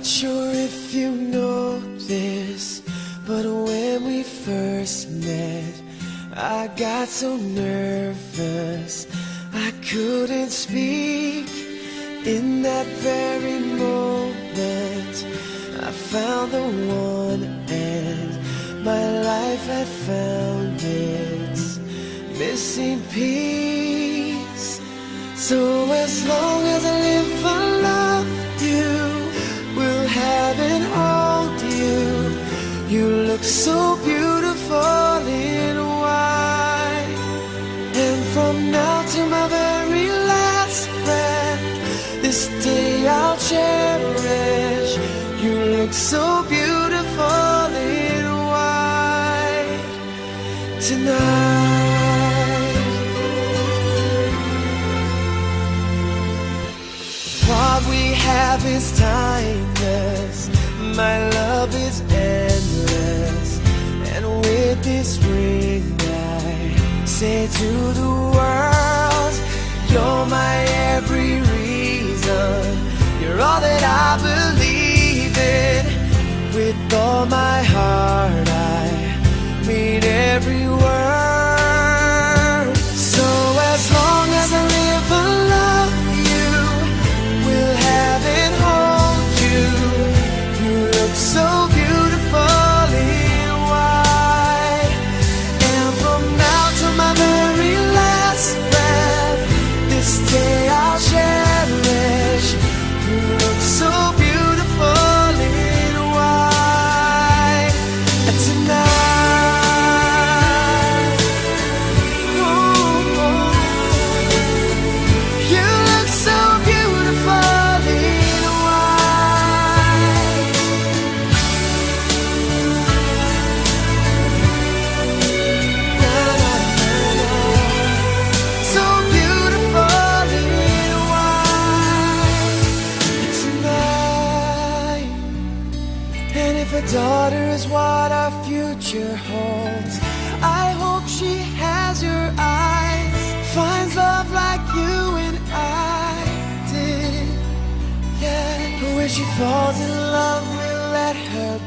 Not sure if you know this, but when we first met, I got so nervous I couldn't speak. In that very moment, I found the one, and my life had found its missing piece. So as long as I live, I love you, will have and hold you. You look so beautiful in white, and from now to my very last breath, this day I'll cherish. You look so beautiful in white tonight. What we have is timeless, my love is endless, and with this ring I say to the world, you're my every reason, you're all that I believe in. With all my heart I mean every word. So as long as I live, I love you, will have and hold you. You look so beautiful in white, and from now to my very last breath, this day I'll cherish. You look so beautiful in white tonight. Ooh, you look so beautiful in white. Na, na, na, na. So beautiful in white tonight. And if a daughter is what our future holds, I hope she has your eyes, finds love like you and I did. Yeah, but when she falls in love, we'll let her